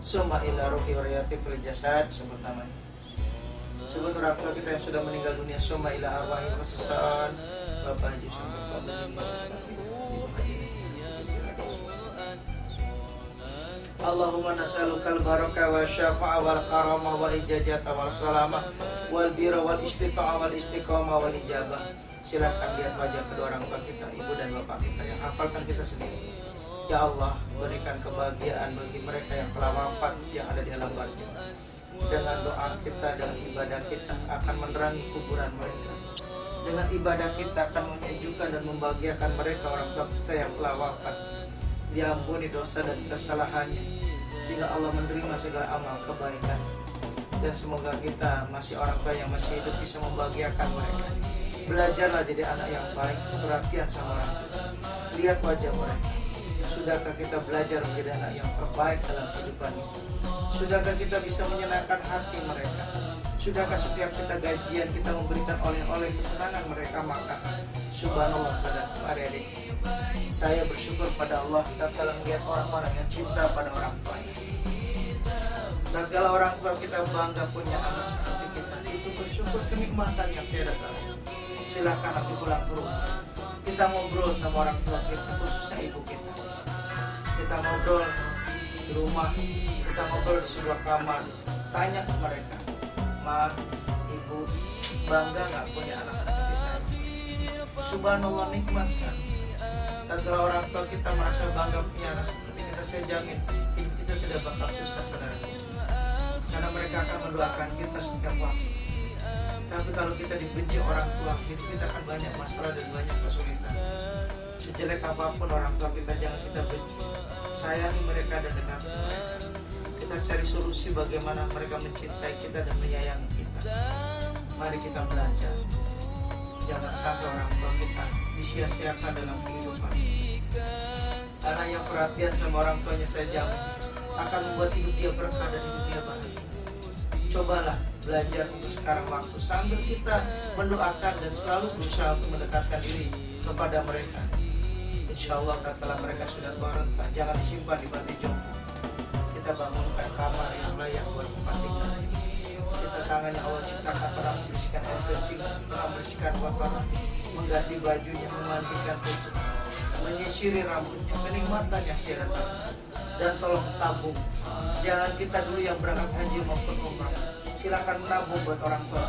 summa ila ruhi wa riyati fil jasad, sebut namanya. Sebut orang tua kita yang sudah meninggal dunia, summa ila arwahi khasusan, Bapak Haji Samsul Fadli, Ibu Haji. Allahumma nas'alukal baraka wa syafa'a wal karama wal ijazata wal salamah wal birra wal istita'a wal istiqamah wal ijabah. Silakan lihat wajah kedua orang tua kita, ibu dan bapak kita, yang hafalkan kita sendiri. Ya Allah, berikan kebahagiaan bagi mereka yang telah wafat, yang ada di alam barzakh. Dengan doa kita, dengan ibadah kita akan menerangi kuburan mereka. Dengan ibadah kita akan menyejukkan dan membahagiakan mereka, orang tua kita yang telah wafat. Diampuni dosa dan kesalahannya, sehingga Allah menerima segala amal kebaikan. Dan semoga kita masih orang tua yang masih hidup bisa membahagiakan mereka. Belajarlah jadi anak yang baik, perhatian sama orang tua. Lihat wajah mereka. Sudahkah kita belajar menjadi anak yang terbaik dalam kehidupan ini? Sudahkah kita bisa menyenangkan hati mereka? Sudahkah setiap kita gajian kita memberikan oleh-oleh kesenangan mereka makan? Subhanallah, saudara adik-adik, saya bersyukur pada Allah tatkala melihat orang-orang yang cinta pada orang tuanya. Tatkala orang tua kita bangga punya anak seperti kita, itu bersyukur kenikmatan yang tiada tara. Silahkan nanti pulang ke rumah, kita ngobrol sama orang tua kita, khususnya ibu kita. Kita ngobrol di rumah, kita ngobrol di sebuah kamar, tanya ke mereka, Ma, Ibu, bangga gak punya anak seperti saya? Subhanallah, nikmat sekali. Dan kalau orang tua kita merasa bangga punya anak seperti kita, saya jamin hidup kita tidak bakal susah, saudara. Karena mereka akan mendoakan kita setiap waktu. Tapi kalau kita dibenci orang tua, hidup kita akan banyak masalah dan banyak kesulitan. Sejelek apapun orang tua kita, jangan kita benci. Sayangi mereka dan dekati mereka. Kita cari solusi bagaimana mereka mencintai kita dan menyayangi kita. Mari kita belajar. Jangan sampai orang tua kita disia-siakan dalam kehidupan. Anak yang perhatian sama orang tuanya, saya jamin akan membuat hidup dia berkah dan hidup dia bahagia. Cobalah belajar untuk sekarang waktu, sambil kita mendoakan dan selalu berusaha untuk mendekatkan diri kepada mereka. Insya Allah setelah mereka sudah tua renta, jangan disimpan di panti jompo. Kita bangunkan kamar yang layak buat tempat tinggal. Kita tangannya Allah ciptakan, pernah membersihkan air kencing, pernah membersihkan kotoran, mengganti bajunya, memandikan tubuh, menyisiri rambutnya, kenikmatan yang tiada tara. Dan tolong tabung, jangan kita dulu yang berangkat haji maupun umrah. Silakan menabung buat orang tua.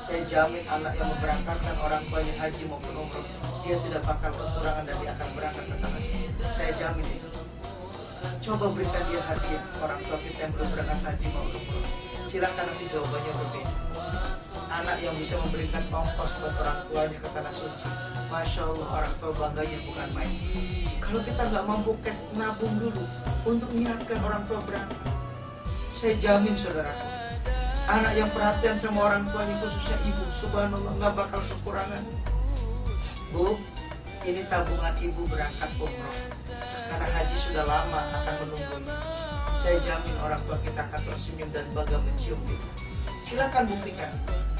Saya jamin anak yang memberangkatkan orang tuanya haji maupun umrah, dia tidak bakal kekurangan dan dia akan berangkat ke tanah suci. Saya jamin itu. Coba berikan dia hadiah orang tua kita yang belum berangkat haji maupun umrah. Silakan nanti jawabannya berbeda. Anak yang bisa memberikan ongkos buat orang tuanya ke tanah suci, Masya Allah, orang tua bangganya bukan main. Kalau kita nggak mampu cash, nabung dulu untuk niatkan orang tua berangkat. Saya jamin saudaraku, anak yang perhatian sama orang tuanya, khususnya ibu, subhanallah, nggak bakal kekurangan. Bu, ini tabungan ibu berangkat umroh, karena haji sudah lama akan menunggunya. Saya jamin orang tua kita akan tersenyum dan bangga mencium kita. Silakan buktikan.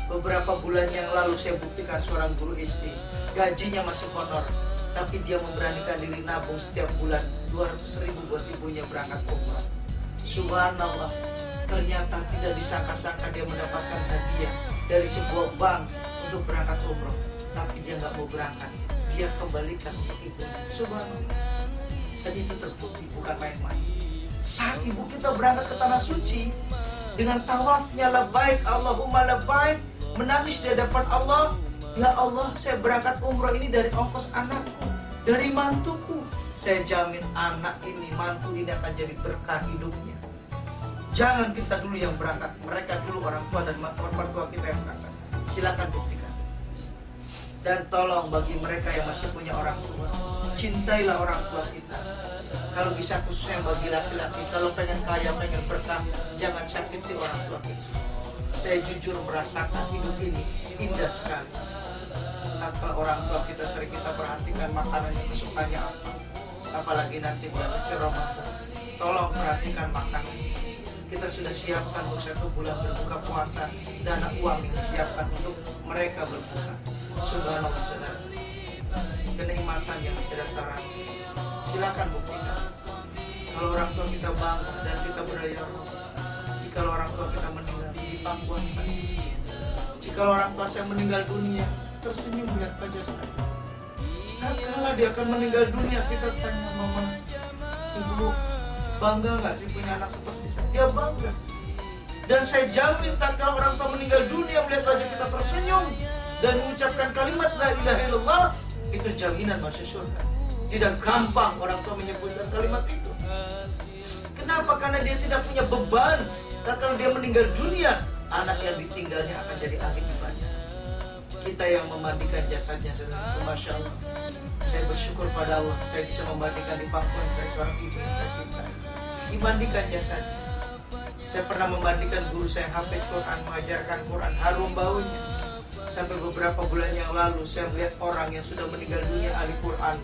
Beberapa bulan yang lalu saya buktikan seorang guru SD, gajinya masih honor, tapi dia memberanikan diri nabung setiap bulan 200.000 buat ibunya berangkat umrah. Subhanallah, ternyata tidak disangka-sangka dia mendapatkan hadiah dari sebuah bank untuk berangkat umrah, tapi dia nggak mau berangkat, dia kembalikan untuk ibunya. Subhanallah. Dan itu terbukti bukan main-main. Saat ibu kita berangkat ke tanah suci dengan tawafnya labbaik Allahumma labbaik, menangis di hadapan Allah, ya Allah, saya berangkat umroh ini dari ongkos anakku, dari mantuku. Saya jamin anak ini, mantu ini akan jadi berkah hidupnya. Jangan kita dulu yang berangkat, mereka dulu orang tua dan mertua kita yang berangkat. Silakan buktikan. Dan tolong bagi mereka yang masih punya orang tua, cintailah orang tua kita. Kalau bisa khususnya bagi laki-laki, kalau pengen kaya, pengen berkah, jangan sakiti orang tua kita. Saya jujur merasakan hidup ini indah sekali. Kalau orang tua kita sering kita perhatikan makanannya, kesukaannya apa, apalagi nanti bulan suci Ramadan, tolong perhatikan makanan. Kita sudah siapkan untuk 1 bulan berbuka puasa, dana uang yang disiapkan untuk mereka berbuka. Subhanallah, saudara, kenikmatan yang tidak tara. Silakan buktikan. Kalau orang tua kita bangga dan kita beraya, jika orang tua kita meninggal di pangkuan saya, jika orang tua saya meninggal dunia, tersenyum melihat wajah saya. Kala dia akan meninggal dunia, kita tanya, mama, ibu bangga nggak sih punya anak seperti saya? Dia bangga. Dan saya jamin tak kalau orang tua meninggal dunia melihat wajah kita tersenyum dan mengucapkan kalimat la ilaha illallah, itu jaminan masuk surga. Tidak gampang orang tua menyebutkan kalimat itu. Kenapa? Karena dia tidak punya beban. Dan kalau dia meninggal dunia, anak yang ditinggalnya akan jadi ahli ibadah. Kita yang memandikan jasadnya, Masya Allah. Saya bersyukur pada Allah, saya bisa memandikan di pangkuan saya seorang ibu yang saya cintai. Dimandikan jasadnya. Saya pernah memandikan guru saya hafiz Quran, mengajarkan Quran, harum baunya. Sampai beberapa bulan yang lalu saya melihat orang yang sudah meninggal dunia ahli Quran,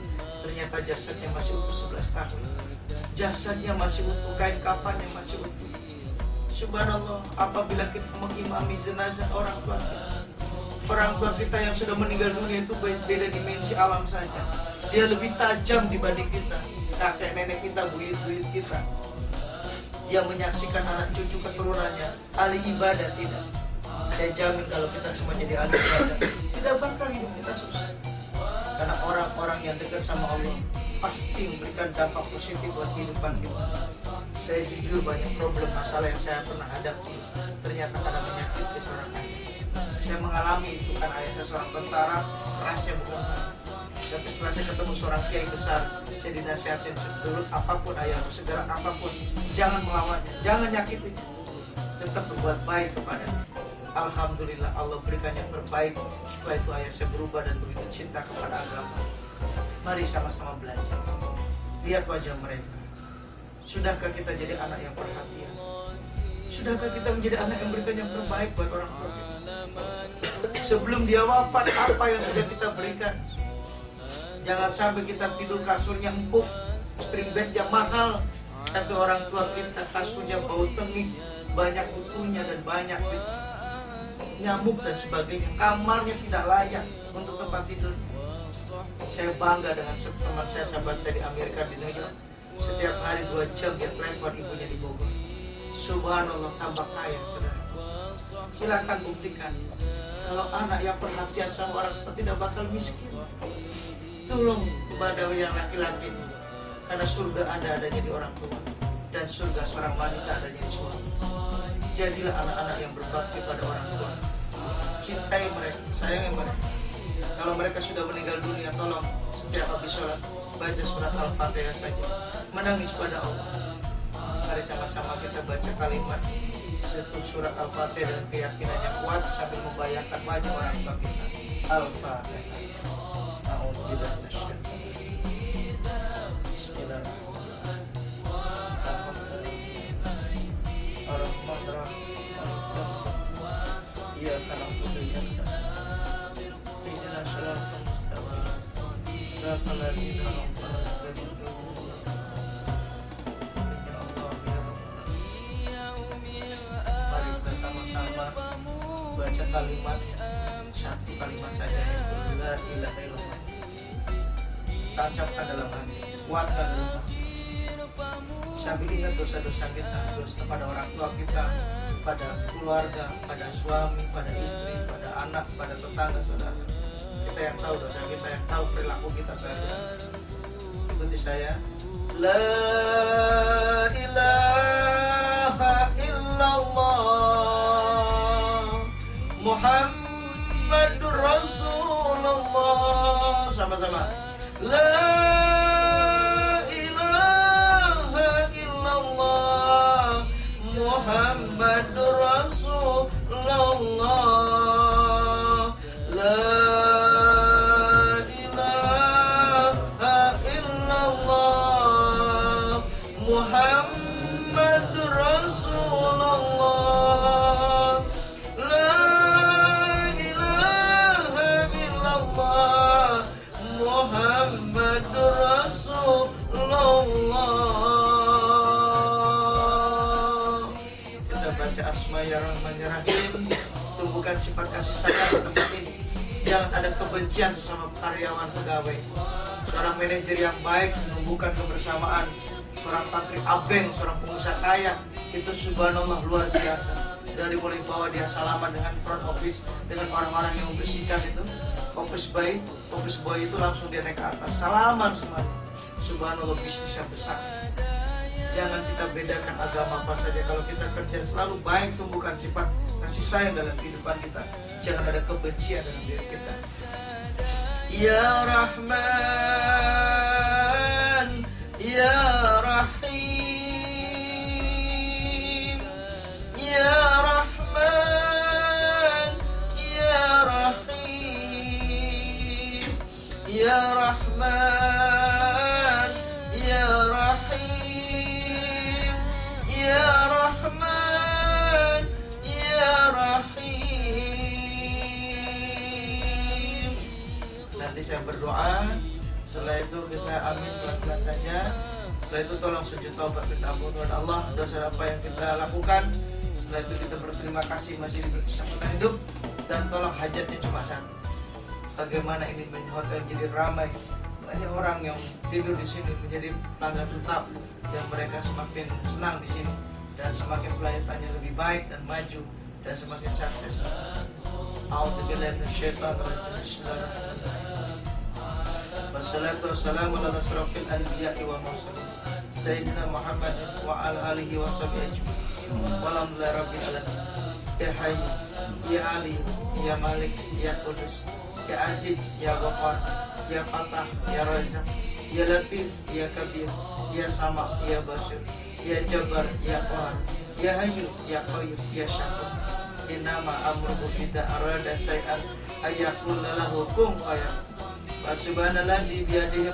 ternyata jasadnya masih utuh 11 tahun. Jasadnya masih utuh, kain kafannya masih utuh. Subhanallah, apabila kita mengimami jenazah orang tua kita, orang tua kita yang sudah meninggal dunia itu beda dimensi alam saja. Dia lebih tajam dibanding kita. Kakek nenek kita, buyut-buyut kita. Dia menyaksikan anak cucu keturunannya ahli ibadah, tidak. Saya jamin kalau kita semua jadi ahli ibadah, tidak bakal hidup kita susah. Karena orang-orang yang dekat sama Allah pasti memberikan dampak positif buat kehidupan kita. Saya jujur banyak problem masalah yang saya pernah hadapi ternyata karena menyakiti seorang ayah. Saya mengalami itu kan ayah saya seorang tentara, kerasnya bukan main. Tapi setelah saya ketemu seorang kiai besar, saya dinasihatin sedulur apapun ayahmu, segera apapun, jangan melawannya, jangan nyakiti, tetap berbuat baik kepadanya. Alhamdulillah Allah berikan yang terbaik. Setelah itu ayah saya berubah dan begitu cinta kepada agama. Mari sama-sama belajar. Lihat wajah mereka. Sudahkah kita jadi anak yang perhatian? Sudahkah kita menjadi anak yang berikan yang terbaik buat orang tua kita? Sebelum dia wafat, apa yang sudah kita berikan? Jangan sampai kita tidur kasurnya empuk, spring bed yang mahal, tapi orang tua kita kasurnya bau tengik, banyak kutunya dan banyak nyamuk dan sebagainya. Kamarnya tidak layak untuk tempat tidur. Saya bangga dengan teman saya, sahabat saya di Amerika, di New York. Setiap hari 2 jam dia telepon ibunya di Bogor. Subhanallah, tambah kaya, saudara. Silakan buktikan kalau anak yang perhatian sama orang tua tidak bakal miskin. Tolong kepada yang laki-laki, karena surga adanya di orang tua dan surga seorang wanita adanya di suami. Jadilah anak-anak yang berbakti pada orang tua. Cintai mereka, sayangi mereka. Kalau mereka sudah meninggal dunia, tolong setiap habis sholat baca surat Al-Fatihah saja, menangis pada Allah. Mari sama-sama kita baca kalimat satu surat Al-Fatihah dan keyakinan yang kuat sambil membayangkan wajah orang tua kita. Al-Fatihah. A'udzubillahi minasyaitonir. Bismillahirrahmanirrahim. Ar-Rahmanir-Rahim. Iya karena putunya kita inilah sholatul mustaqim. Siratal ladzina an'amta alaihim. Mari kita sama-sama baca kalimat, satu kalimat saja yang la ilaha illallah. Tancapkan dalam hati, kuatkan dalam hati. Sambil ingat dosa-dosa kita, dosa kepada orang tua kita, pada keluarga, pada suami, pada istri, pada anak, pada tetangga, saudara. Kita yang tahu dosa kita, yang tahu perilaku kita sehari-hari. Ikuti saya. La ilaha illallah Muhammadur Rasulullah. Sama-sama. La ilaha illallah Muhammadur Rasulullah. La ilaha illallah Muhammadur Rasulullah. La ilaha illallah Muhammadur Rasulullah. Kita baca Bismillahirrahmanirrahim. Tumbuhkan sifat kasih sayang di tempat ini. Jangan ada kebencian sesama karyawan pegawai. Seorang manajer yang baik menumbuhkan kebersamaan. seorang pabrik abeng, seorang pengusaha kaya, itu subhanallah luar biasa. Dari mulai bawa dia salaman dengan front office, dengan orang-orang yang membersihkan itu, office boy itu langsung dia naik ke atas, salaman semuanya. Subhanallah, bisnis yang besar. Jangan kita bedakan agama apa saja. Kalau kita kerja selalu baik, tumbuhkan sifat kasih sayang dalam kehidupan kita. Jangan ada kebencian dalam diri kita. Ya Rahman, Ya Rahim, Ya Rahman, Ya Rahim, Ya Rahman, Ya Rahim, Ya Rahman, Ya Rahim. Nanti saya berdoa, setelah itu kita amin pelan-pelan saja. Setelah itu tolong sujud taubat, minta ampun kepada Allah dosa apa yang kita lakukan. Setelah itu kita berterima kasih masih diberi kesempatan hidup, dan tolong hajatnya cuma satu. Bagaimana ini hotel jadi ramai, banyak orang yang tidur di sini menjadi pelanggan tetap, dan mereka semakin senang di sini, dan semakin pelayanannya lebih baik dan maju, dan semakin sukses. A'udzubillahi minasyaitonir rajim. Bismillahirrahmanirrahim. Wassalatu wassalamu ala asrofil anbiya'i wa mursalin Sayyidina Muhammad wa ala alihi wa sahbihi ajma'in. Walhamdulillahi rabbil alamin. Ya Hayy, Ya Ali, Ya Malik, Ya Qudus, Ya Aziz, Ya Ghaffar, Ya Fatah, Ya Razak, Ya Latif, Ya Kabir, Ya Sama, Ya Basir, Ya Jabbar, Ya Qahar, Ya Hayyu, Ya Qayyum, Ya Syakur. Innama amruhu idza arada syai'an ayyakuna lahu kun fayakun. Wa subhanalladzi biyadihi